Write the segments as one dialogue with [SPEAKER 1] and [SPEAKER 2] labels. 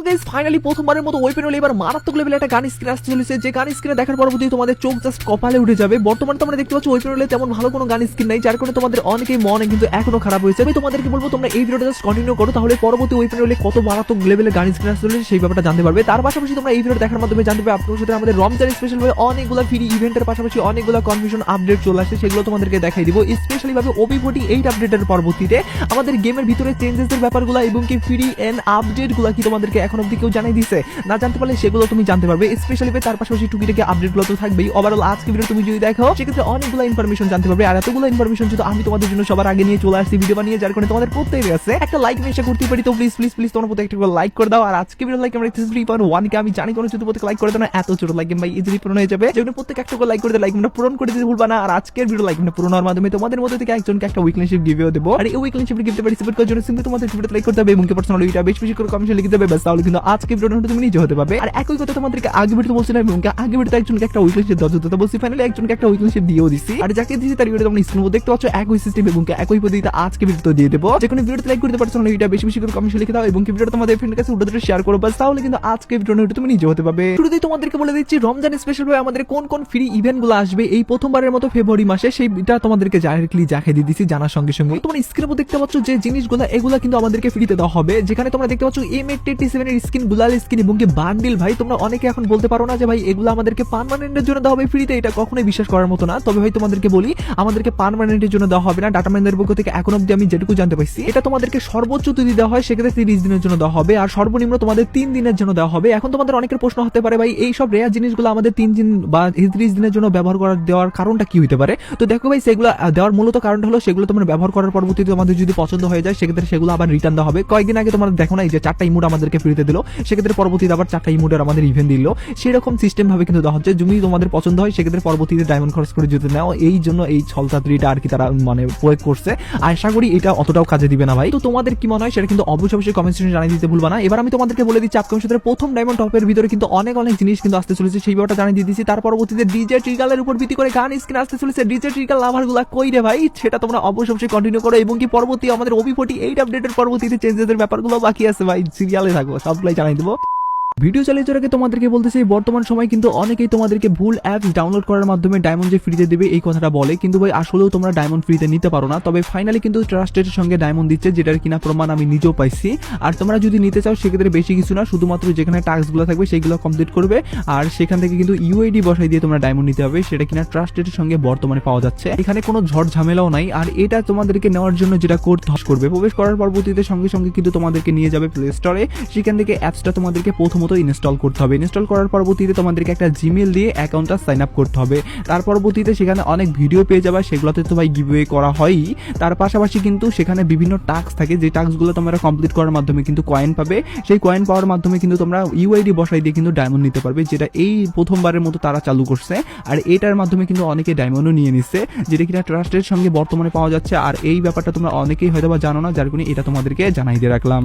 [SPEAKER 1] Guys finally প্রথমবারের মতো weapon হলে এবার মারাত্মক লেভেলে একটা গান স্ক্রিন আসতে চলেছে, যে গান স্ক্রিনে দেখার পরবর্তী তোমাদের চোখ জাস্ট কপালে উঠে যাবে। বর্তমানে তোমরা দেখতে পাচ্ছ ওয়েপন হলে তেমন ভালো কোনো গান স্ক্রিন নাই, যার কারণে তোমাদের অনেকেই মনে কিন্তু এখনো খারাপ হয়েছে। আমি তোমাদেরকে বলবো তোমরা এই ভিডিওটা জাস্ট কন্টিনিউ করো, তাহলে পরবর্তী ওয়েপন হলে কত মারাত্মক লেভেলে গান স্ক্রিন আসতে চলেছে সেই ব্যাপারটা জানতে পারবে। তার পাশাপাশি তোমরা এই ভিডিওটা দেখার মাধ্যমে জানতে পারবে আপনাদের সাথে আমাদের রমজান স্পেশাল ভাবে অনেকগুলো ফ্রি ইভেন্টের পাশাপাশি অনেকগুলো কনফিউশন আপডেট চলে আসে, সেগুলো তোমাদেরকে দেখাই দিব। স্পেশালি ভাবে OB48 আপডেটের পরবর্তীতে আমাদের গেমের ভিতরে চেঞ্জেসের ব্যাপারগুলো এবং কি ফ্রি এন্ড আপডেটগুলো কি তোমাদেরকে এখন অবধি কেউ জানাই দিছে না, জানতে পারলে সেগুলো তুমি জানতে পারবে। স্পেশালি তার পাশাপাশি টুকিটাকি আপডেটগুলো তো থাকবেই। ওভারঅল আজকে ভিডিও তুমি যদি দেখো সেক্ষেত্রে অনেকগুলো ইনফরমেশন জানতে পারবে, আর এতগুলো ইনফরমেশন যদি আমি তোমাদের জন্য সবার আগে নিয়ে চলে আসছি ভিডিও বানিয়ে, যার কারণে তোমাদের প্রত্যেকের কাছে একটা লাইক মেশা করতে পারি। তো প্লিজ প্লিজ প্লিজ তোমরা প্রত্যেকটা করে লাইক করে দাও। আর আজকে ভিডিও লাইক আমরা 3.1 কে আমি জানি কোনো যদি প্রত্যেক লাইক করে দাও না, এত ছোট লাইক ভাই ইজিলি পূরণ হয়ে যাবে। যেগুলো প্রত্যেক একটা করে লাইক করে দাও, লাইক আমরা পূরণ করে দিতে ভুলবা না। আর আজকের ভিডিও লাইক আমরা পূরণ হওয়ার মাধ্যমে তোমাদের মধ্যে থেকে একজনকে একটা উইকলি শিপ গিভও দেব। আর এই উইকলি শিপ গিফট পার্টিসিপেট করার জন্য সিম্পলি তোমাদের ভিডিওতে লাইক করতে হবে এবং কি পার্সোনালি এটা বেশি বেশি করে কমেন্টে লিখে দেবে, বাস তাহলে কিন্তু আজকে ভিডিওটা তুমি নিজে হতে পারবে। আর একই কথা তোমাদেরকে আগে ভিডিওতে বলছিলাম এবং আগে ভিডিওতে একজনকে একটা উইকলি শিপ দরজা দিতে বলছি, ফাইনালি একজনকে একটা উইকলি শিপ দিয়েও দিছি। আর যাকে দিয়েছি তার ভিডিও তোমরা স্ক্রিনে দেখতে পাচ্ছ একই সিস্টেম এবং একই পদ্ধতিতে আজকে ভিডিওতে দিয়ে দেব। যে কোনো ভিডিওতে লাইক করতে পার্সোনালি এটা বেশি বেশি করে কমেন্টে লিখে দাও এবং কি ভিডিওটা তোমাদের ফ্রেন্ডের কাছে উঠে শেয়ার করো, বাস তাহলে কিন্তু আজকে ভিডিওটা তুমি নিজে হতে পারবে। শুরুতেই তোমাদেরকে বলে দিচ্ছি রমজান স্পেশাল ভাবে আমাদের কোন কোন ফ্রি ইভেন্টগুলো আসবে এই প্রথমবারের মতো ফেব্রুয়ারি মাসে, সেইটা তোমাদেরকে ডাইরেক্টলি জানিয়ে দিয়ে দিছি জানার সঙ্গে সঙ্গে। তোমরা স্ক্রিনে দেখতে পাচ্ছ যে জিনিসগুলো এগুলো কিন্তু আমাদেরকে ফ্রিতে দেওয়া হবে, যেখানে তোমরা দেখতে পাচ্ছ M887 এর স্কিন, গুলাল স্কিন এবং কি বান্ডিল। ভাই তোমরা অনেকে এখন বলতে পারো না যে ভাই এগুলো আমাদেরকে পার্মানেন্টের জন্য দেওয়া হবে ফ্রিতে, এটা কখনোই বিশ্বাস করার মতো না। তবে ভাই তোমাদেরকে বলি আমাদেরকে পার্মানেন্টের জন্য দেওয়া হবে না। ডাটা ম্যানদের পক্ষ থেকে এখন অবধি আমি যেটুকু জানতে পারছি এটা তোমাদেরকে সর্বোচ্চ যদি দেওয়া হয় সেক্ষেত্রে 30 দিনের জন্য দেওয়া হবে, আর সর্বনিম্ন তোমাদের 3 দিনের জন্য দেওয়া হবে। এখন তোমাদের অনেকের প্রশ্ন হতে পারে ভাই এই সব রেয়ার জিনিসগুলো আমাদের 3 দিন বা 30 দিনের জন্য ব্যবহার করার দেওয়ার কারণটা কি হতে পারে? তো দেখো ভাই সেগুলো দেওয়ার মূলত কারণটা হলো সেগুলো তোমরা ব্যবহার করার পরবর্তীতে তোমাদের যদি পছন্দ হয়ে যায় সেক্ষেত্রে সেগুলো আবার রিটার্ন দেওয়া হবে। কয়েকদিন আগে তোমরা দেখো না এই যে 4টা ইমোট আমাদেরকে ফ্রিতে দিল, সেক্ষেত্রে পরবর্তীতে আবার 4টা ইমোটের আমাদের ইভেন্ট দিল, সেরকম সিস্টেম ভাবে কিন্তু দেওয়া হচ্ছে। যদি তোমাদের পছন্দ হয় সেক্ষেত্রে পরবর্তীতে ডায়মন্ড খরচ করে যদি নাও, এই জন্য এই ছলচাতুরিটা আর কি তারা মানে প্রয়োগ করছে। আশা করি এটা অতটাও কাজে দিবে না ভাই। তো তোমাদের কি মনে হয় সেটা কিন্তু অবশ্যই কমেন্ট সেকশনে জানিয়ে দিতে ভুলবা না। এবার আমি তোমাদেরকে বলে দিচ্ছি আপকামিং সপ্তাহে প্রথম ডায়মন্ড টপের ভিতরে কিন্তু অনেক অনেক জিনিস কিন্তু আসতে চলেছে, সেই ব্যাপারটা জানিয়ে দিয়ে দিচ্ছি। তার পরবর্তীতে ডিজে ট্রিগালের উপর ভিত্তি করে গান স্ক্রিন আসতে চলেছে। ডিজে ট্রিগাল লাভারগুলা কই রে ভাই, সেটা তোমরা অবশ্যই কন্টিনিউ করো এবং কি পরবর্তী আমাদের OB48 আপডেটের পরবর্তীতে চেঞ্জেসের ব্যাপারগুলো বাকি আছে ভাই, সিরিয়ালে থাকো, সবগুলাই জানিয়ে দেবো। ভিডিও চালিয়ে যাওয়ার আগে তোমাদেরকে বলতেছি বর্তমান সময় কিন্তু অনেকেই তোমাদেরকে ভুল অ্যাপস ডাউনলোড করার মাধ্যমে ডায়মন্ড যে ফ্রিতে দেবে এই কথাটা বলে, কিন্তু ভাই আসলেও তোমরা ডায়মন্ড ফ্রিতে নিতে পারো না। তবে ফাইনালি কিন্তু ট্রাস্টের সঙ্গে ডায়মন্ড দিচ্ছে, যেটার কিনা প্রমাণ আমি নিজেও পাইছি। আর তোমরা যদি নিতে চাও সেক্ষেত্রে বেশি কিছু না, শুধুমাত্র যেখানে টাস্কগুলো থাকবে সেইগুলো কমপ্লিট করবে আর সেখান থেকে কিন্তু UID বসাই দিয়ে তোমরা ডায়মন্ড নিতে হবে, সেটা কিনা ট্রাস্টের সঙ্গে বর্তমানে পাওয়া যাচ্ছে। এখানে কোনো ঝড় ঝামেলাও নাই। আর এটা তোমাদেরকে নেওয়ার জন্য যেটা করবে প্রবেশ করার পরবর্তীতে সঙ্গে সঙ্গে কিন্তু তোমাদেরকে নিয়ে যাবে প্লে স্টোরে, সেখান থেকে অ্যাপসটা তোমাদেরকে প্রথমত ইনস্টল করতে হবে। ইনস্টল করার পরবর্তীতে তোমাদেরকে একটা জিমেল দিয়ে অ্যাকাউন্টটা সাইন আপ করতে হবে। তার পরবর্তীতে সেখানে অনেক ভিডিও পেয়ে যাবে, সেগুলোতে তো ভাই গিভওয়ে করা হয়ই। তার পাশাপাশি কিন্তু সেখানে বিভিন্ন টাস্ক থাকে, যে টাস্কগুলো তোমরা কমপ্লিট করার মাধ্যমে কিন্তু কয়েন পাবে। সেই কয়েন পাওয়ার মাধ্যমে কিন্তু তোমরা UID বসাই দিয়ে কিন্তু ডায়মন্ড নিতে পারবে, যেটা এই প্রথমবারের মতো তারা চালু করছে। আর এটার মাধ্যমে কিন্তু অনেকে ডায়মন্ডও নিয়ে নিচ্ছে, যেটা কিনা ট্রাস্টের সঙ্গে বর্তমানে পাওয়া যাচ্ছে। আর এই ব্যাপারটা তোমরা অনেকেই হয়তো বা জানো না, যার কারণে এটা তোমাদেরকে জানাই দিয়ে রাখলাম।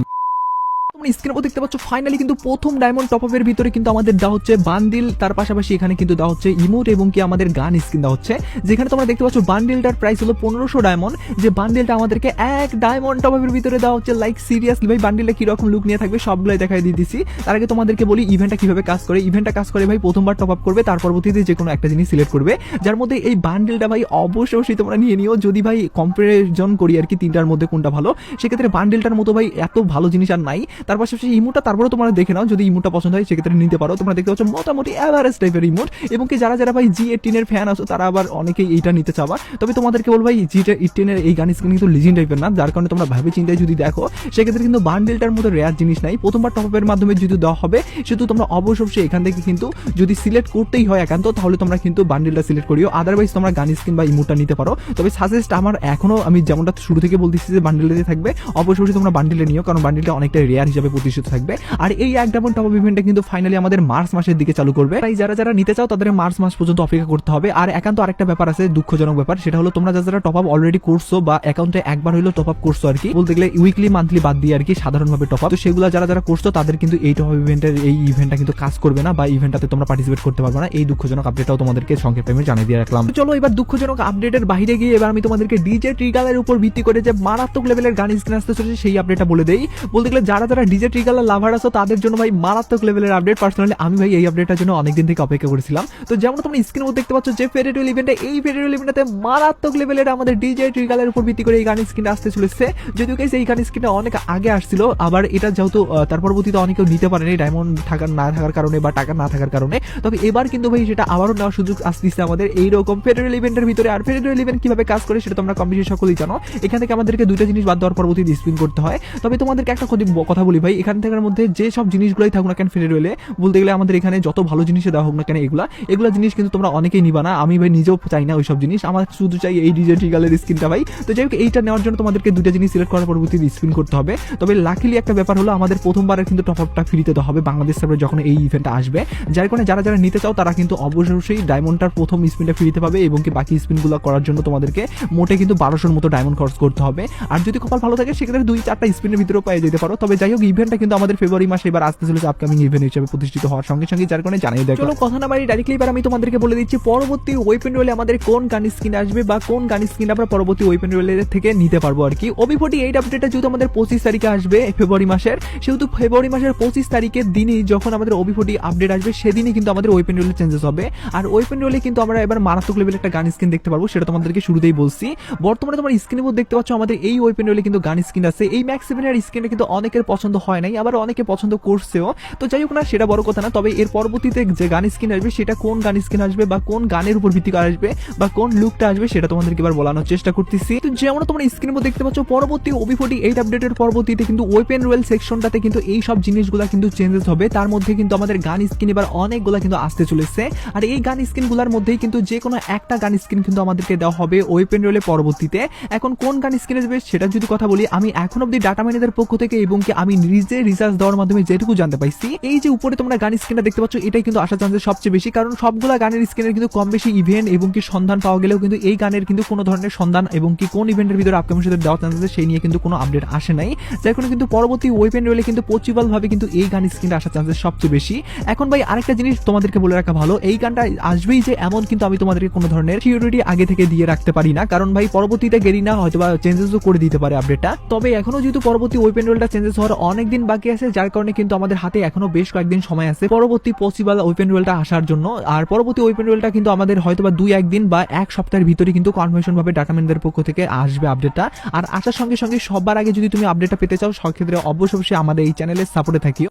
[SPEAKER 1] তোমরা স্ক্রিনে দেখতে পাচ্ছ ফাইনালি কিন্তু প্রথম ডায়মন্ড টপ আপের ভিতরে কিন্তু আমাদের দেওয়া হচ্ছে বান্ডিল, তার পাশাপাশি এখানে কিন্তু দেওয়া হচ্ছে ইমোট এবং কি আমাদের গান স্কিন দেওয়া হচ্ছে। যেখানে তোমরা দেখতে পাচ্ছ বান্ডিলটার প্রাইস হলো 1500 ডায়মন্ড, যে বান্ডিলটা আমাদেরকে এক ডায়মন্ড টপ আপের ভিতরে দেওয়া হচ্ছে। লাইক সিরিয়াসলি ভাই বান্ডিলটা কিরকম লুক নিয়ে থাকবে সবগুলাই দেখাই দিয়ে দিচ্ছি। তার আগে তোমাদেরকে বলি ইভেন্টটা কিভাবে কাজ করে। ইভেন্টটা কাজ করে ভাই প্রথমবার টপ আপ করবে, তার পরবর্তীতে যে কোনো একটা জিনিস সিলেক্ট করবে, যার মধ্যে এই বান্ডিলটা ভাই অবশ্যই তোমরা নিয়ে নিও। যদি ভাই কম্পারিজন করি আর কি তিনটার মধ্যে কোনটা ভালো, সেক্ষেত্রে বান্ডিলটার মতো ভাই এত ভালো জিনিস আর নাই। তার পাশাপাশি ইমোটটা তারপরে তোমরা দেখে নাও, যদি ইমোটটা পছন্দ হয় সেক্ষেত্রে নিতে পারো। তোমরা দেখতে পাচ্ছ মোটামুটি এভারেজ টাইপের ইমোট, এবং কি যারা যারা ভাই G18 এর ফ্যান আছো তারা আবার অনেকেই এইটা নিতে চাবা। তবে তোমাদেরকে বলবো ভাই G18 এর এই গান স্কিন কিন্তু লিজেন্ড টাইপের না, যার কারণে তোমরা ভাবে চিন্তায় যদি দেখো সেক্ষেত্রে কিন্তু বান্ডেলটার মতো রেয়ার জিনিস নাই। প্রথমবার টপ আপের মাধ্যমে যদি দেওয়া হবে সেহেতু তোমরা অবশ্যই এখান থেকে কিন্তু যদি সিলেক্ট করতেই হয় একান্ত, তাহলে তোমরা কিন্তু বান্ডেলটা সিলেক্ট করিও, আদারওয়াইজ তোমরা গান স্কিন বা ইমোটটা নিতে পারো। তবে সাজেস্ট আমার এখনো আমি যেমনটা শুরু থেকে বলতেছি যে বান্ডেলটাতে থাকবে, অবশ্যই তোমরা বান্ডেলে নিও, কারণ বান্ডেলটা অনেকটা রেয়ার হিসেবে প্রতিষ্ঠিত থাকবে। আর এই এক ডায়মন্ড টপ আপ ইভেন্টটা কিন্তু ফাইনালি আমাদের মার্চ মাসের দিকে চালু করবে, তাই যারা যারা নিতে চাও তাদের মার্চ মাস পর্যন্ত অপেক্ষা করতে হবে। আর একান্ত আরেকটা ব্যাপার আছে, দুঃখজনক ব্যাপার, সেটা হলো তোমরা যারা টপ আপ অলরেডি করছো বা অ্যাকাউন্টে একবার হইলো টপ আপ করছো আর কি, বলতে গেলে উইকলি মান্থলি বাদ দিয়ে আর কি সাধারণভাবে টপ আপ, তো সেগুলো যারা যারা করছো তাদের কিন্তু এই টপ আপ ইভেন্টের এই ইভেন্টটা কিন্তু কাজ করবে না বা ইভেন্টটাতে তোমরা পার্টিসিপেট করতে পারবে না। এই দুঃখজনক আপডেটটাও তোমাদেরকে সংক্ষেপে আমি জানিয়ে দিয়ে রাখলাম। চলো এবার দুঃখজনক আপডেটের বাইরে গিয়ে এবার আমি তোমাদেরকে ডিজে ট্রিগালের উপর ভিত্তি করে যে মারাত্মক লেভেলের গান স্ক্রিন আসতে চলেছে সেই আপডেটটা বলে দেই। বলতে গেলে যারা যারা ডিজে ট্রিগালার লাভার আছো তাদের জন্য ভাই মারাত্মক লেভেলের আপডেট। পার্সোনালি আমি ভাই এই আপডেটটার জন্য অনেকদিন থেকে অপেক্ষা করেছিলাম। তো যেমন তোমরা স্ক্রিনের মধ্যে দেখতে পাচ্ছ যে ফেডারেল ইভেন্টে, এই ফেডারেল ইভেন্টে মারাত্মক লেভেলের আমাদের ডিজে ট্রিগালের উপর ভিত্তি করে এই গান স্ক্রিন আসতে চলেছে। যদিও গাইস এই গান স্ক্রিনটা অনেক আগে আসছিল, আবার এটা যেহেতু তার পরবর্তীতে অনেকেও নিতে পারেনি ডায়মন্ড থাকার না থাকার কারণে বা টাকা না থাকার কারণে, তবে এবার কিন্তু ভাই সেটা আবারও নেওয়ার সুযোগ আসতেছে আমাদের এইরকম ফেডারেল ইভেন্টের ভিতরে। আর ফেডারেল ইভেন্ট কিভাবে কাজ করে সেটা তোমরা কম বেশি সকলেই জানো। এখান থেকে আমাদেরকে দুইটা জিনিস বাদ দেওয়ার পরবর্তীতে স্পিন করতে হয়। তবে তোমাদেরকে একটা কথা বলি ভাই, এখান থেকে মধ্যে যে সব জিনিসগুলোই থাকুক না কেন ফেডারেলে, বলতে গেলে আমাদের এখানে যত ভালো জিনিসে দেওয়া হোক না কেন এগুলা জিনিস কিন্তু তোমরা অনেকেই নিবা না। আমি ভাই নিজেও চাই না ওইসব জিনিস, আমার শুধু চাই এই ডিজে ট্রিগালের স্ক্রিনটা ভাই। তো যাই হোক এইটা নেওয়ার জন্য তোমাদেরকে দুইটা জিনিস সিলেক্ট করার পরবর্তীতে স্পিন করতে হবে। তবে লাকিলি একটা ব্যাপার হলো আমাদের প্রথমবারের কিন্তু টপ আপটা ফ্রিতে দেওয়া হবে বাংলাদেশ সার্ভারে যখন এই ইভেন্টটা আসবে। যার কারণে যারা যারা নিতে চাও তারা কিন্তু অবশ্যই ডায়মন্ডটার প্রথম স্পিনটা ফ্রিতে পাবে, এবং কি বাকি স্পিনগুলো করার জন্য তোমাদেরকে মোটে কিন্তু 1200-র মতো ডায়মন্ড খরচ করতে হবে। আর যদি কপাল ভালো থাকে সেক্ষেত্রে 2-4টা স্পিনের ভিতরেও পেয়ে যেতে পারো। তবে যাই হোক ইভেন্টটা কিন্তু আমাদের ফেব্রুয়ারি মাসে এবার আসতে চলেছে আপকামিং ইভেন্ট হিসেবে প্রতিষ্ঠিত হওয়ার সঙ্গে সঙ্গে, যার কারণে জানিয়ে দেয়। চলো কথা না বাড়ি ডাইরেক্টলি এবার আমি তোমাদেরকে বলে দিচ্ছি পরবর্তী ওয়েপেন রোলে আমাদের কোন গান স্কিন আসবে বা কোন গান স্কিন আমরা পরবর্তী ওয়েপেন রোলের থেকে নিতে পারবো আর কি। OB48 আপডেটটা যেহেতু আমাদের 25 তারিখে আসবে ফেব্রুয়ারি মাসের, সেহেতু ফেব্রুয়ারি মাসের 25 তারিখের দিনই যখন আমাদের OB40 আপডেট আসবে সেদিনই কিন্তু আমাদের ওয়েপেন রোলে চেঞ্জেস হবে। আর ওয়েপেন রোলে কিন্তু আমরা এবার মারাত্মক লেভেলের একটা গান স্কিন দেখতে পারবো, সেটা তোমাদেরকে শুরুতেই বলছি। বর্তমানে তোমার স্ক্রিনের মধ্যে দেখতে পাচ্ছ আমাদের এই ওয়েপেন রোলে কিন্তু গান স্কিন আছে। এই ম্যাক্স 7 এর স্কিনটা কিন্তু অনেকের পছন্দ হয় নাই, আবার অনেকে পছন্দ করছেও। তো যাই হোক না, সেটা বড় কথা না। তবে এর পরবর্তীতে যে গান স্কিন আসবে সেটা কোন গান স্কিন আসবে বা কোন গানের উপর ভিত্তি করে আসবে বা কোন লুকটা আসবে সেটা তোমাদেরকে এবার বলানোর চেষ্টা করতেছি। তো যেমন তোমরা স্ক্রিনের মধ্যে দেখতে পাচ্ছ পরবর্তী OB48 আপডেটের পরবর্তীতে কিন্তু ওয়েপেন রোল সেকশনটাতে কিন্তু এই সব জিনিসগুলো কিন্তু চেঞ্জেস হবে। তার মধ্যে কিন্তু আমাদের গান স্কিন এবার অনেকগুলো কিন্তু আসতে চলেছে। আর এই গান স্কিনগুলোর মধ্যেই কিন্তু যে কোনো একটা গান স্কিন কিন্তু আমাদেরকে দেওয়া হবে ওয়েপেন রোলে পরবর্তীতে। এখন কোন গান স্কিন আসবে সেটা যদি কথা বলি, আমি এখন অব্দি ডাটা মাইনারদের পক্ষ থেকে এবং কি আমি নিজে রিসার্চ দেওয়ার মাধ্যমে যেটুকু জানতে পাইছি, এই যে উপরে তোমরা গান স্কিনটা দেখতে পাচ্ছ এটাই কিন্তু আসার চান্সেস সবচেয়ে বেশি। কারণ সবগুলা গানের স্কিনের কিন্তু কম বেশি ইভেন্ট এবং কি সন্ধান পাওয়া গেলেও কিন্তু এই গানের কিন্তু কোনো ধরনের সন্ধান এবং কি কোন ইভেন্টের ভিতরে আপকামিং সাথে দেওয়া চান্সেস সেই নিয়ে কিন্তু কোনো আপডেট আসে নাই। যার কারণে কিন্তু পরবর্তী ওয়েপেন রোলে কিন্তু পসিবল ভাবে কিন্তু এই গান স্কিনটা আসার চান্সেস সবচেয়ে বেশি। এখন ভাই আরেকটা জিনিস তোমাদেরকে বলে রাখা ভালো, এই গানটা আসবেই যে এমন কিন্তু আমি তোমাদেরকে কোনো ধরনের সিকিউরিটি আগে থেকে দিয়ে রাখতে পারি না। কারণ ভাই পরবর্তীতে গেরিনা হয়তো বা চেঞ্জেসও করে দিতে পারে আপডেটটা। তবে এখনো যেহেতু পরবর্তী ওয়েপেন রোলটা চেঞ্জেস হওয়ার অনেক দিন বাকি আছে, যার কারণে কিন্তু আমাদের হাতে এখনো বেশ কয়েকদিন সময় আছে পরবর্তী পসিবল ওয়েপেন রোলটা আসার জন্য। আর পরবর্তী ওয়েপেন রোলটা কিন্তু আমাদের হয়তো বা 2-1 দিন বা 1 সপ্তাহের ভিতরে কিন্তু কনফার্মেশন ভাবে ডাটাম্যানদের পক্ষ থেকে আসবে আপডেটটা। আর আসার সঙ্গে সঙ্গে সবার আগে যদি তুমি আপডেটটা পেতে চাও সেক্ষেত্রে অবশ্যই আমাদের এই চ্যানেলের সাপোর্টে থাকিও।